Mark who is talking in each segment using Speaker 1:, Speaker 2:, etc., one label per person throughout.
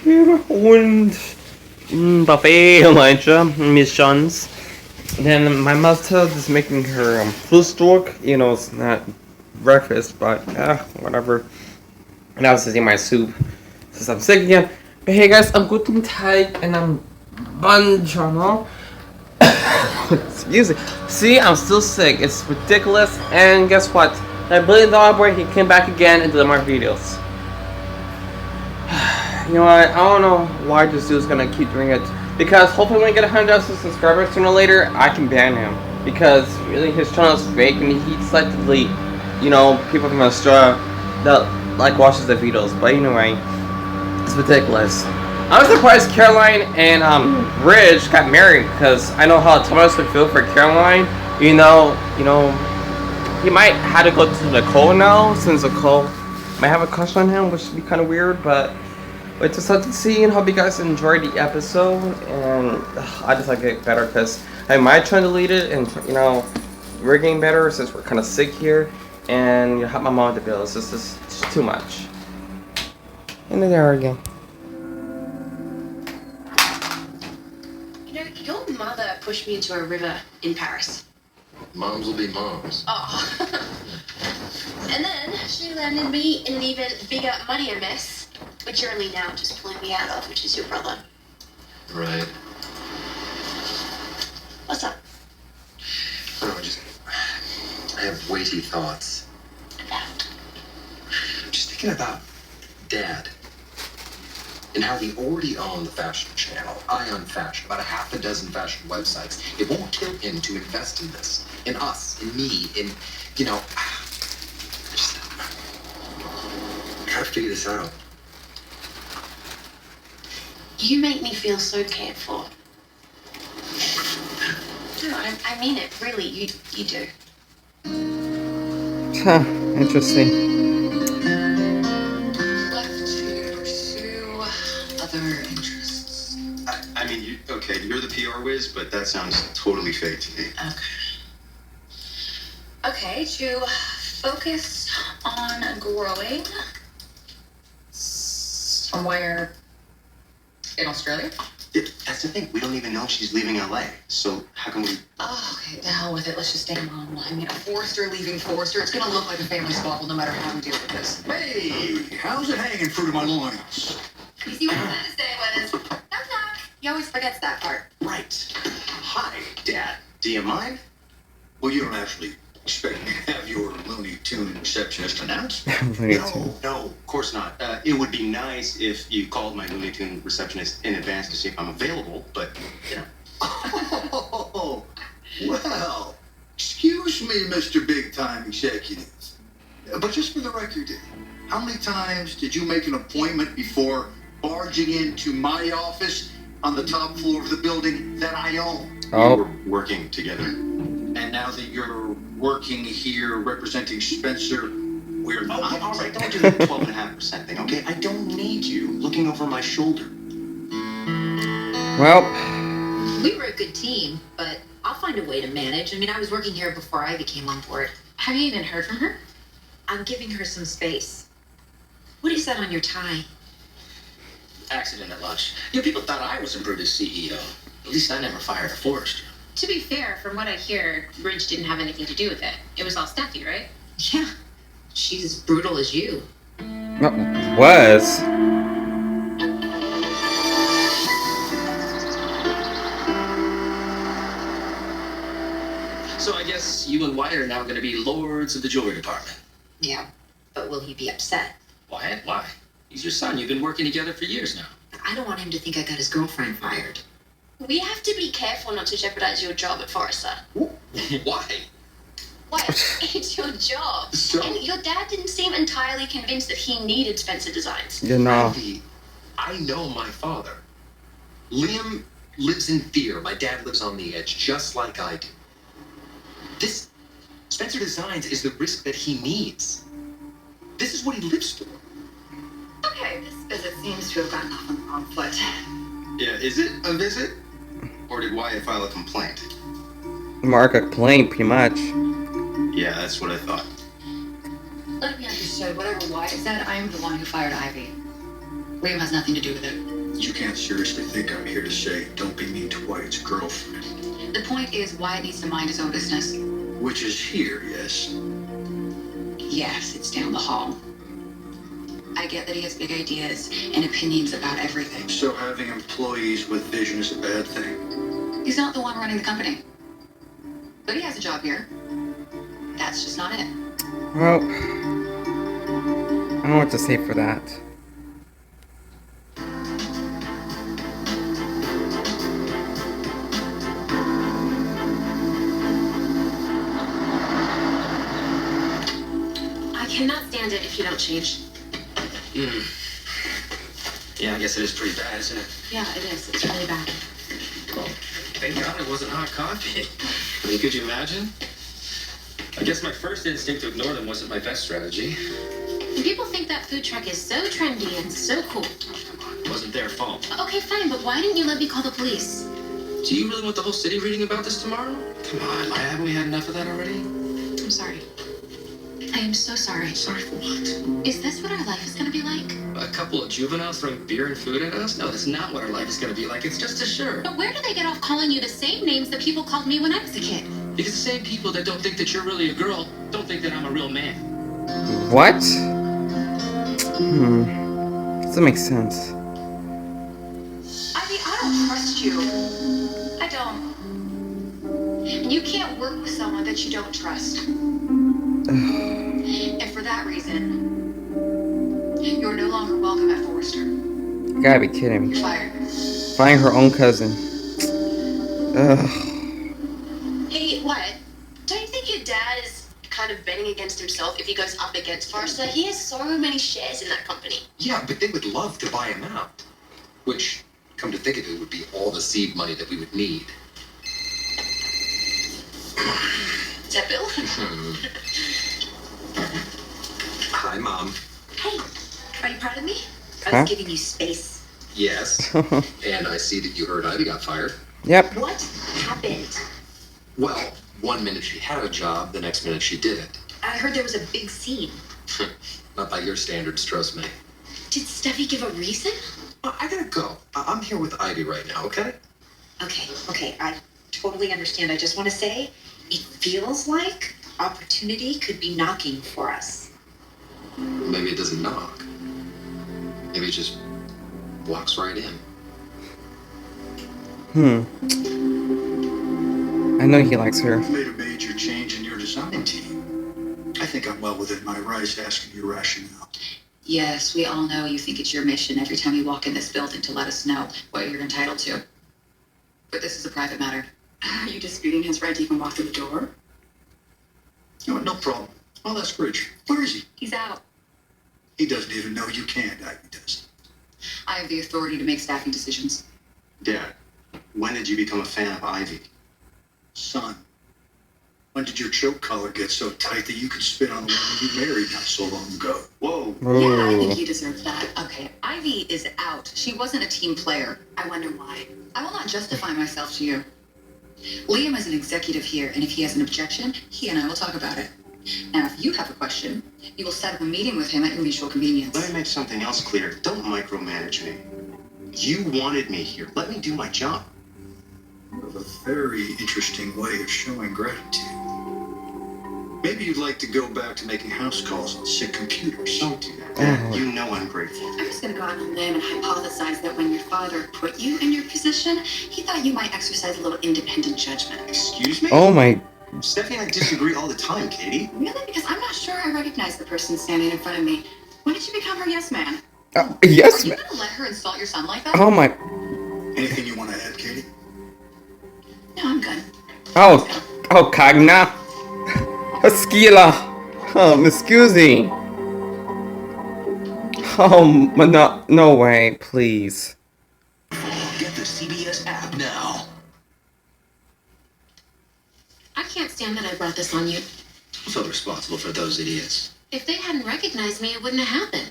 Speaker 1: Und Buffet, Elijah, Miss Jones. Then my mother is making her Frühstück. You know, it's not breakfast, but whatever. And I was eating my soup since I'm sick again. But hey guys, I'm guten Tag and I'm buongiorno. Excuse me. See, I'm still sick. It's ridiculous. And guess what? That $1 billion boy, he came back again and did more videos. You know what? I don't know why this dude's gonna keep doing it. Because hopefully when I get 100,000 subscribers sooner or later, I can ban him. Because really his channel is fake and he selectively, you know, people from Australia that like watches the videos. But anyway, it's ridiculous. I'm surprised Caroline and Ridge got married because I know how Thomas would feel for Caroline. You know, he might have to go to Nicole now since Nicole might have a crush on him, which would be kind of weird, but it's just something to see and hope you guys enjoyed the episode. And I just like it better because I might try to delete it, and you know, we're getting better since we're kind of sick here, and you help my mom with the bills. This is just too much. And there again.
Speaker 2: You know, your mother pushed me into a river in Paris.
Speaker 3: Moms will be moms.
Speaker 2: Oh. And then she landed me in an even bigger, muddier mess, which you're only now just pulling me out of, which is your brother.
Speaker 3: Right.
Speaker 2: What's up?
Speaker 3: I have weighty thoughts.
Speaker 2: About?
Speaker 3: Just thinking about Dad. And how we already own the fashion channel, Ion Fashion, about a half a dozen fashion websites. It won't kill him to invest in this. In us, in me, in, you know, just try to figure this out.
Speaker 2: You make me feel so cared for. No, I mean it, really, you do.
Speaker 1: Huh, interesting.
Speaker 2: Other interests.
Speaker 3: I mean, you're the PR whiz, but that sounds totally fake to me.
Speaker 2: Okay, to focus on growing. Somewhere in Australia?
Speaker 3: Yeah, that's the thing. We don't even know she's leaving LA. So how can we...
Speaker 2: Oh, okay, the hell with it. Let's just stay mom. I mean, a Forrester leaving Forrester. It's gonna look like a family squabble no matter how we deal with this.
Speaker 4: Hey, how's it hanging fruit of my loins?
Speaker 2: You see what I'm trying to say, Wes? Knock, knock. He always forgets that part.
Speaker 4: Right. Hi, Dad. Do you mind? Well, you don't actually expect me to have your Looney Tune receptionist announce?
Speaker 3: No, of course not. It would be nice if you called my Looney Tune receptionist in advance to see if I'm available, but, you know.
Speaker 4: Oh, well, excuse me, Mr. Big Time Executive. But just for the record, how many times did you make an appointment before barging into my office on the top floor of the building that I own?
Speaker 3: We were working together.
Speaker 4: And now that you're working here representing Spencer, we're not.
Speaker 3: Oh, all right, don't do the 12.5% thing, okay? I don't need you looking over my shoulder.
Speaker 1: Well,
Speaker 5: We were a good team, but I'll find a way to manage. I mean, I was working here before Ivy came on board.
Speaker 2: Have you even heard from her?
Speaker 5: I'm giving her some space. What is that on your tie?
Speaker 6: Accident at lunch. You know, people thought I was improved as CEO. At least I never fired a Forrester.
Speaker 2: To be fair, from what I hear, Ridge didn't have anything to do with it. It was all Steffy, right?
Speaker 5: Yeah, she's as brutal as you.
Speaker 1: was.
Speaker 6: So I guess you and Wyatt are now going to be lords of the jewelry department.
Speaker 5: Yeah, but will he be upset?
Speaker 6: Wyatt? Why? He's your son. You've been working together for years now.
Speaker 5: I don't want him to think I got his girlfriend fired.
Speaker 2: We have to be careful not to jeopardize your job at Forrester.
Speaker 6: Why?
Speaker 2: Why? It's your job.
Speaker 3: So-
Speaker 2: And your dad didn't seem entirely convinced that he needed Spencer Designs.
Speaker 1: You know.
Speaker 3: Ivy, I know my father. Liam lives in fear. My dad lives on the edge, just like I do. This Spencer Designs is the risk that he needs. This is what he lives for.
Speaker 2: Okay, this visit seems to have gotten off on the wrong foot.
Speaker 3: Yeah, is it a visit? Or did Wyatt file a complaint?
Speaker 1: Mark a complaint, pretty much.
Speaker 3: Yeah, that's what I thought.
Speaker 5: Let me understood. Whatever Wyatt said, I am the one who fired Ivy. Liam has nothing to do with it.
Speaker 4: You can't seriously think I'm here to say, don't be mean to Wyatt's girlfriend.
Speaker 5: The point is, Wyatt needs to mind his own business.
Speaker 4: Which is here, yes?
Speaker 5: Yes, it's down the hall. I get that he has big ideas and opinions about everything.
Speaker 4: So having employees with vision is a bad thing?
Speaker 5: He's not the one running the company. But he has a job here. That's just not it.
Speaker 1: Well, I don't know what to say for that.
Speaker 2: I cannot stand it if you don't change.
Speaker 6: Yeah, I guess it is pretty bad, isn't it?
Speaker 2: Yeah, it is. It's really bad.
Speaker 6: Well, thank God it wasn't hot coffee. I mean, could you imagine? I guess my first instinct to ignore them wasn't my best strategy.
Speaker 2: And people think that food truck is so trendy and so cool.
Speaker 6: It wasn't their fault.
Speaker 2: Okay, fine, but why didn't you let me call the police?
Speaker 6: Do you really want the whole city reading about this tomorrow? Come on, haven't we had enough of that already?
Speaker 2: I'm sorry. I am so sorry.
Speaker 6: Sorry for what?
Speaker 2: Is this what our life is gonna be like?
Speaker 6: A couple of juveniles throwing beer and food at us? No, that's not what our life is going to be like. It's just a shirt.
Speaker 2: But where do they get off calling you the same names that people called me when I was a kid?
Speaker 6: Because the same people that don't think that you're really a girl don't think that I'm a real man.
Speaker 1: What? Doesn't make sense.
Speaker 2: Ivy, I don't trust you. I don't. And you can't work with someone that you don't trust. And for that reason, you're no longer welcome at Forrester.
Speaker 1: You gotta be kidding me.
Speaker 2: You're fired.
Speaker 1: Find her own cousin. Ugh.
Speaker 2: Hey, what? Don't you think your dad is kind of betting against himself if he goes up against Forrester? He has so many shares in that company.
Speaker 3: Yeah, but they would love to buy him out. Which, come to think of it, would be all the seed money that we would need.
Speaker 2: Is that Bill?
Speaker 3: Hi, Mom.
Speaker 2: Hey, are you proud of me?
Speaker 5: I
Speaker 1: Huh?
Speaker 5: was giving you space.
Speaker 3: Yes. And I see that you heard Ivy got fired.
Speaker 1: Yep.
Speaker 2: What happened?
Speaker 3: Well, one minute she had a job, the next minute she didn't.
Speaker 5: I heard there was a big scene.
Speaker 3: Not by your standards, trust me.
Speaker 2: Did Steffi give a reason?
Speaker 3: I gotta go. I'm here with Ivy right now, okay?
Speaker 5: Okay, I totally understand. I just want to say, it feels like opportunity could be knocking for us.
Speaker 3: Maybe it doesn't knock. Maybe it just walks right in.
Speaker 1: I know he likes her.
Speaker 4: You've made a major change in your design team. I think I'm well within my rights asking your rationale.
Speaker 5: Yes, we all know you think it's your mission every time you walk in this building to let us know what you're entitled to. But this is a private matter. Are you disputing his right to even walk through the door?
Speaker 4: No problem. I'll ask Rich. Where is he?
Speaker 5: He's out.
Speaker 4: He doesn't even know you can't. Ivy does.
Speaker 5: I have the authority to make staffing decisions.
Speaker 7: Dad, when did you become a fan of Ivy?
Speaker 4: Son, when did your choke collar get so tight that you could spit on the woman you married not so long ago?
Speaker 7: Whoa.
Speaker 5: Yeah, I think
Speaker 1: Ooh.
Speaker 5: he deserves that. Okay, Ivy is out. She wasn't a team player.
Speaker 2: I wonder why.
Speaker 5: I will not justify myself to you. Liam is an executive here, and if he has an objection, he and I will talk about it. Now, if you have a question, you will set up a meeting with him at your mutual convenience.
Speaker 7: Let me make something else clear. Don't micromanage me. You wanted me here. Let me do my job.
Speaker 4: You have a very interesting way of showing gratitude. Maybe you'd like to go back to making house calls on sick computers.
Speaker 7: Don't do that. Dad,
Speaker 1: Oh.
Speaker 7: you know I'm grateful.
Speaker 2: I'm just gonna go out on a limb and hypothesize that when your father put you in your position, he thought you might exercise a little independent judgment.
Speaker 7: Excuse me?
Speaker 1: Oh my.
Speaker 7: Steffi and I disagree all the time, Katie.
Speaker 2: Really? Because I'm not sure I recognize the person standing in front of me. When did you become her yes man?
Speaker 1: Yes,
Speaker 5: Are you
Speaker 1: man.
Speaker 5: gonna let her insult your son like that?
Speaker 1: Oh my.
Speaker 4: Anything you want to add, Katie?
Speaker 2: No, I'm good.
Speaker 1: Oh. Oh, Cagna. Skila. Excuse me. Oh, no way, please.
Speaker 6: Get the CBS app now.
Speaker 2: I can't stand that I brought this on you.
Speaker 6: I felt responsible for those idiots.
Speaker 2: If they hadn't recognized me, it wouldn't have happened.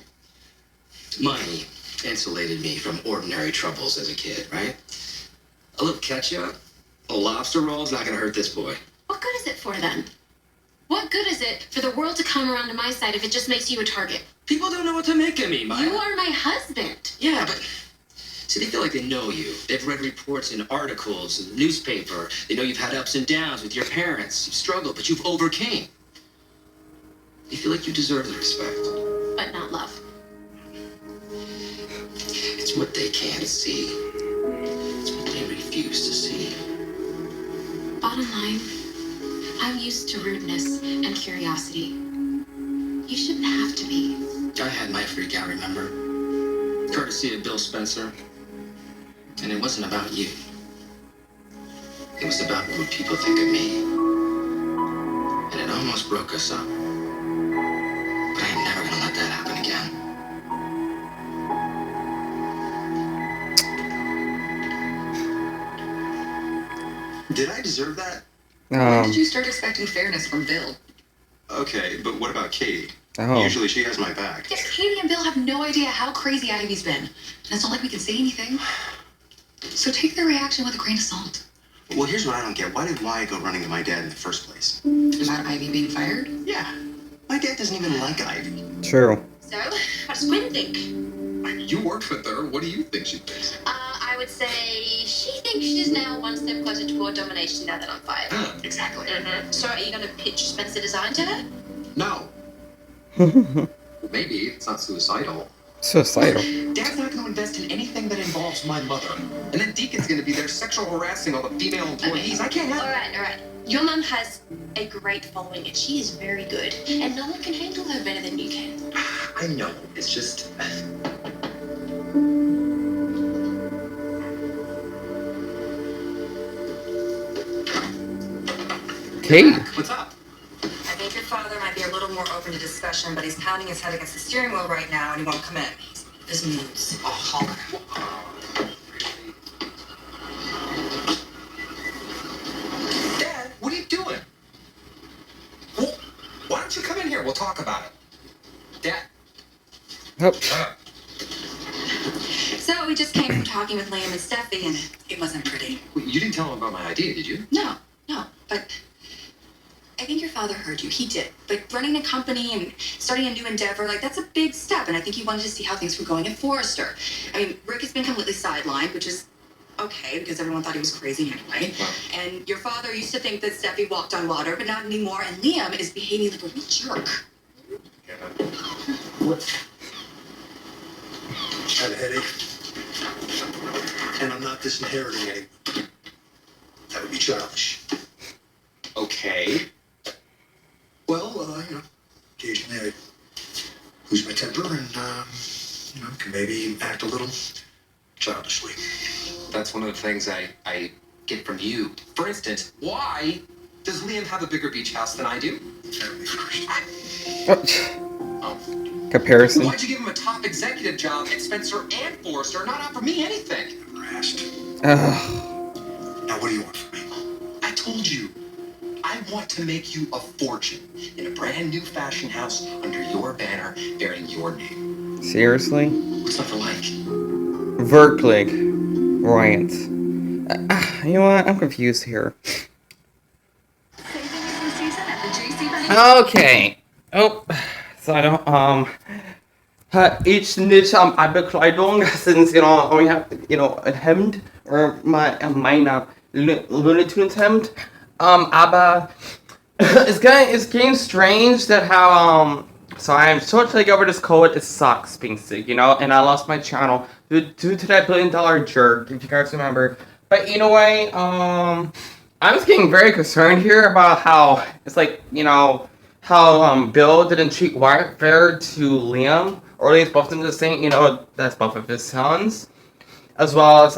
Speaker 6: Money insulated me from ordinary troubles as a kid, right? A little ketchup, a lobster roll is not gonna hurt this boy.
Speaker 2: What good is it for then? What good is it for the world to come around to my side if it just makes you a target?
Speaker 6: People don't know what to make of me, Maya.
Speaker 2: You are my husband.
Speaker 6: Yeah, but See, they feel like they know you. They've read reports and articles in the newspaper. They know you've had ups and downs with your parents. You've struggled, but you've overcame. They feel like you deserve the respect.
Speaker 2: But not love.
Speaker 6: It's what they can't see. It's what they refuse to see.
Speaker 2: Bottom line, I'm used to rudeness and curiosity. You shouldn't have to be.
Speaker 6: I had my freak out, remember? Courtesy of Bill Spencer. And it wasn't about you. It was about what would people think of me. And it almost broke us up. But I am never gonna let that happen again.
Speaker 7: Did I deserve that?
Speaker 5: When did you start expecting fairness from Bill?
Speaker 7: Okay, but what about Katie?
Speaker 1: Oh.
Speaker 7: Usually she has my back.
Speaker 5: Yeah, Katie and Bill have no idea how crazy Ivy's been. And it's not like we can say anything. So take their reaction with a grain of salt.
Speaker 7: Well, here's what I don't get. Why did Wyatt go running to my dad in the first place?
Speaker 5: About Ivy being fired?
Speaker 7: Yeah. My dad doesn't even like Ivy.
Speaker 1: True.
Speaker 2: So, what does Gwen think?
Speaker 3: You worked with her. What do you think she thinks?
Speaker 2: I would say she thinks she's now one step closer toward domination now that I'm fired.
Speaker 3: Exactly.
Speaker 2: So are you going to pitch Spencer Design to her?
Speaker 3: No. Maybe it's not suicidal.
Speaker 1: Suicidal.
Speaker 3: Dad's not going to invest in anything that involves my mother. And then Deacon's going to be there sexual harassing all the female employees. I can't have it.
Speaker 2: All right. Your mum has a great following and she is very good. And no one can handle her better than you can.
Speaker 3: I know. It's just...
Speaker 1: Kate.
Speaker 3: What's up?
Speaker 8: I think your father might be a little more open to discussion, but he's pounding his head against the steering wheel right now and he won't come in. He's in his moods.
Speaker 3: Dad, what are you doing? Well, why don't you come in here? We'll talk about it. Dad.
Speaker 1: Oh.
Speaker 5: So we just came from talking with Liam and Steffy, and it wasn't pretty.
Speaker 3: You didn't tell him about my idea, did you?
Speaker 5: No, but I think your father heard you. He did. But running a company and starting a new endeavor, that's a big step. And I think he wanted to see how things were going at Forrester. I mean, Rick has been completely sidelined, which is okay because everyone thought he was crazy anyway.
Speaker 3: Wow.
Speaker 5: And your father used to think that Steffi walked on water, but not anymore. And Liam is behaving like a real jerk.
Speaker 3: What?
Speaker 4: I had a headache. And I'm not disinheriting any. That would be childish.
Speaker 3: Okay.
Speaker 4: Well, occasionally I lose my temper and, can maybe act a little childishly.
Speaker 3: That's one of the things I get from you. For instance, why does Liam have a bigger beach house than I do?
Speaker 4: Family first.
Speaker 1: Comparison.
Speaker 3: Why'd you give him a top executive job at Spencer and Forrester, not offer me anything?
Speaker 4: Never asked.
Speaker 1: Ugh.
Speaker 4: Now, what do you want from me?
Speaker 3: I told you. I want to make you a fortune in a brand new fashion house under your banner bearing your name.
Speaker 1: Seriously?
Speaker 3: What's not to like?
Speaker 1: Verklig. Right. You know what? I'm confused here. Okay. Oh. So I don't, each niche I Bekleidung, since, we have, ein Hemd, or mein Looney Tunes Hemd, aber it's getting strange that how, so I'm totally over this COVID, it sucks being sick, and I lost my channel due to that $1 billion jerk, if you guys remember, but anyway, I'm just getting very concerned here about how, it's like, how Bill didn't treat Wyatt fair to Liam, or at least both of them the same, that's both of his sons, as well as,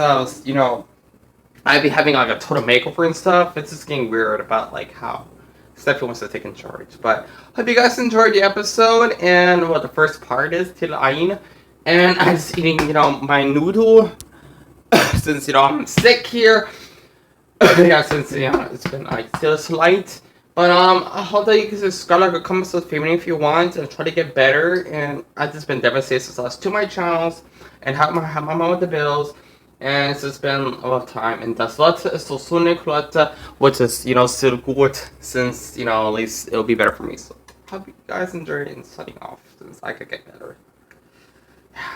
Speaker 1: I'd be having a total makeover and stuff. It's just getting weird about how Steffy wants to take in charge. But hope you guys enjoyed the episode and what the first part is, till Ain. And I'm just eating, my noodle, since, I'm sick here. Yeah, since, it's been, still slight. But, I hope that you can subscribe, comment, favorite if you want, and try to get better. And I've just been devastated since I lost 2 of my channels, and help my mom with the bills. And it's just been a lot of time. And das Leute ist so nicht, Leute, which is, still good, since, at least it'll be better for me. So, hope you guys enjoyed and signing off, since I could get better. Yeah.